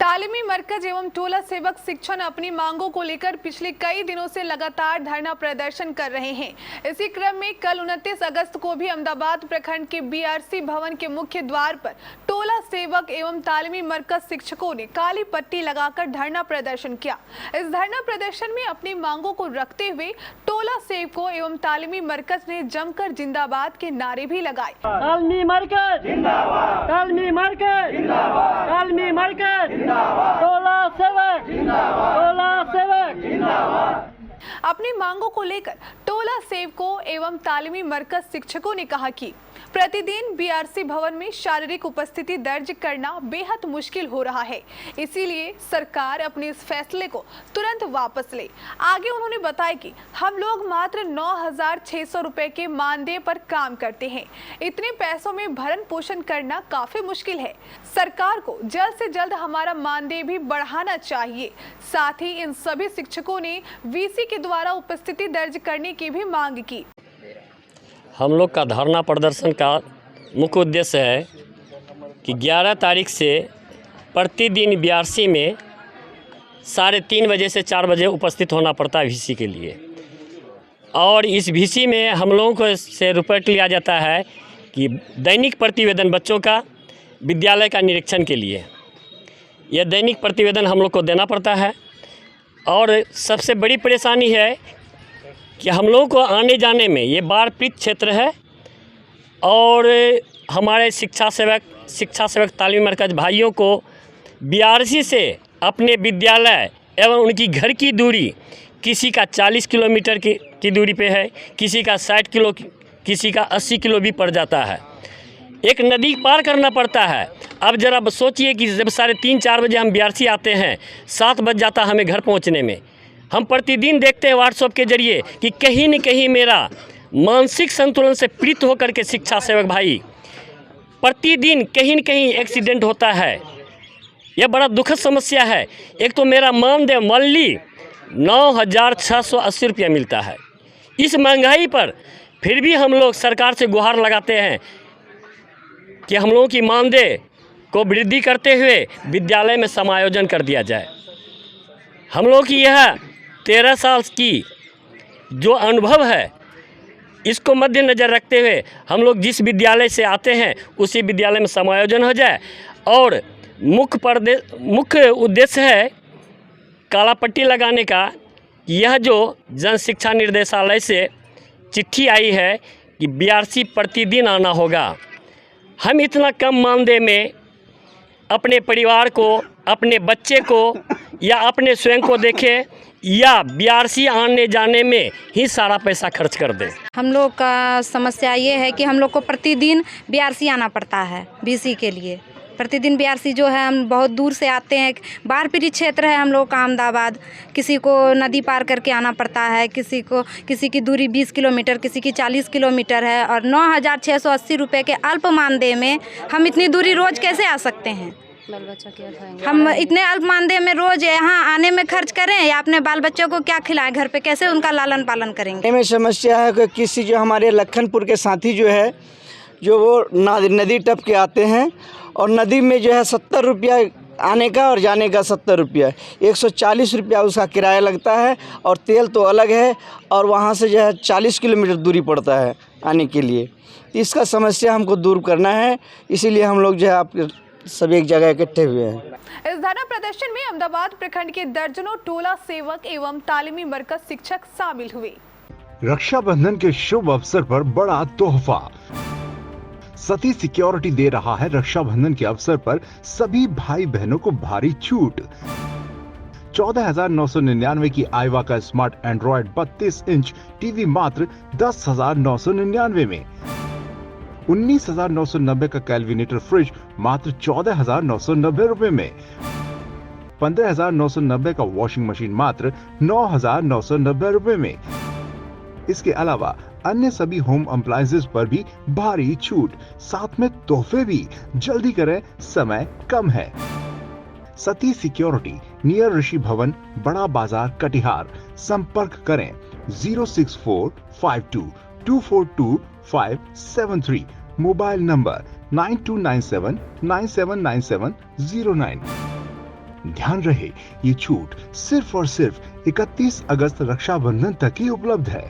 तालीमी मरकज एवं टोला सेवक शिक्षण अपनी मांगों को लेकर पिछले कई दिनों से लगातार धरना प्रदर्शन कर रहे हैं। इसी क्रम में कल 29 अगस्त को भी अहमदाबाद प्रखंड के बीआरसी भवन के मुख्य द्वार पर टोला सेवक एवं तालीमी मरकज शिक्षकों ने काली पट्टी लगाकर धरना प्रदर्शन किया। इस धरना प्रदर्शन में अपनी मांगों को रखते हुए टोला सेवकों एवं तालीमी मरकज ने जमकर जिंदाबाद के नारे भी लगाए। तालीमी मरकज जिंदाबाद, तालीमी मरकज जिंदाबाद, तालीमी मरकज टोला सेवक जिंदाबाद, टोला सेवक जिंदाबाद। अपनी मांगों को लेकर टोला सेवकों एवं तालीमी मरकज शिक्षकों ने कहा कि प्रतिदिन बीआरसी भवन में शारीरिक उपस्थिति दर्ज करना बेहद मुश्किल हो रहा है, इसीलिए सरकार अपने इस फैसले को तुरंत वापस ले। आगे उन्होंने बताया कि हम लोग मात्र 9,600 रुपए के मानदेय पर काम करते हैं। इतने पैसों में भरण पोषण करना काफी मुश्किल है। सरकार को जल्द से जल्द हमारा मानदेय भी बढ़ाना चाहिए। साथ ही इन सभी शिक्षकों ने वीसी के द्वारा उपस्थिति दर्ज करने की भी मांग की। हम लोग का धरना प्रदर्शन का मुख्य उद्देश्य है कि 11 तारीख से प्रतिदिन बीआरसी में 3:30 बजे से 4 बजे उपस्थित होना पड़ता है वीसी के लिए। और इस वीसी में हम लोगों को से रुपये लिया जाता है कि दैनिक प्रतिवेदन बच्चों का विद्यालय का निरीक्षण के लिए यह दैनिक प्रतिवेदन हम लोग को देना पड़ता है। और सबसे बड़ी परेशानी है कि हम लोगों को आने जाने में ये बाढ़ पीड़ित क्षेत्र है और हमारे शिक्षा सेवक तालीमी मरकज भाइयों को बीआरसी से अपने विद्यालय एवं उनकी घर की दूरी किसी का 40 किलोमीटर की दूरी पे है, किसी का 60 किलो, किसी का 80 किलो भी पड़ जाता है। एक नदी पार करना पड़ता है। अब जरा सोचिए कि जब 3:30-4 बजे हम बीआरसी आते हैं, 7 बज जाता हमें घर पहुंचने में। हम प्रतिदिन देखते हैं व्हाट्सएप के जरिए कि कहीं न कहीं मेरा मानसिक संतुलन से पीड़ित होकर के शिक्षा सेवक भाई प्रतिदिन कहीं न कहीं एक्सीडेंट होता है। यह बड़ा दुखद समस्या है। एक तो मेरा मानदेय मंथली 9,680 रुपया मिलता है। इस महंगाई पर फिर भी हम लोग सरकार से गुहार लगाते हैं कि हम लोगों की मानदेय को वृद्धि करते हुए विद्यालय में समायोजन कर दिया जाए। हम लोग की यह 13 साल की जो अनुभव है इसको मद्देनज़र रखते हुए हम लोग जिस विद्यालय से आते हैं उसी विद्यालय में समायोजन हो जाए। और मुख्य उद्देश्य है काला पट्टी लगाने का। यह जो जन शिक्षा निर्देशालय से चिट्ठी आई है कि बीआरसी प्रतिदिन आना होगा। हम इतना कम मानदेय में अपने परिवार को, अपने बच्चे को या अपने स्वयं को देखें या बीआरसी आने जाने में ही सारा पैसा खर्च कर दें। हम लोग का समस्या ये है कि हम लोग को प्रतिदिन बीआरसी आना पड़ता है वीसी के लिए। प्रतिदिन बीआरसी जो है हम बहुत दूर से आते हैं। बाढ़ पीड़ित क्षेत्र है हम लोग का अहमदाबाद। किसी को नदी पार करके आना पड़ता है, किसी की दूरी 20 किलोमीटर, किसी की 40 किलोमीटर है। और 9,680 रुपये के अल्प मानदेय में हम इतनी दूरी रोज़ कैसे आ सकते हैं? बाल बच्चा क्या खाएंगे? हम इतने अल्प मानदेय में रोज़ यहाँ आने में खर्च करें या अपने बाल बच्चों को क्या खिलाएं? घर पे कैसे उनका लालन पालन करेंगे? में समस्या है कि किसी जो हमारे लखनपुर के साथी जो है जो वो नदी टप के आते हैं और नदी में जो है 70 रुपया आने का और जाने का 70 रुपया, 140 रुपया उसका किराया लगता है। और तेल तो अलग है और वहाँ से जो है 40 किलोमीटर दूरी पड़ता है आने के लिए। इसका समस्या हमको दूर करना है, इसीलिए हम लोग जो है आपके सब एक जगह इकट्ठे हुए हैं। इस धरना प्रदर्शन में अहमदाबाद प्रखंड के दर्जनों टोला सेवक एवं तालीमी मरकज शिक्षक शामिल हुए। रक्षाबंधन के शुभ अवसर पर बड़ा तोहफा सती सिक्योरिटी दे रहा है। रक्षाबंधन के अवसर पर सभी भाई बहनों को भारी छूट। 14,999 की आईवा का स्मार्ट एंड्रॉयड 32 इंच टीवी मात्र 10,999 में। 19,990 का कैलविनेटर फ्रिज मात्र 14,990 रुपए में। 15,990 का वॉशिंग मशीन मात्र 9,990 रुपए में। इसके अलावा अन्य सभी होम अप्लायंसेस पर भी भारी छूट, साथ में तोहफे भी। जल्दी करें, समय कम है। सती सिक्योरिटी, नियर ऋषि भवन, बड़ा बाजार, कटिहार। संपर्क करें 06452242573, मोबाइल नंबर 9297979709। ध्यान रहे, ये छूट सिर्फ और सिर्फ 31 अगस्त रक्षाबंधन तक ही उपलब्ध है।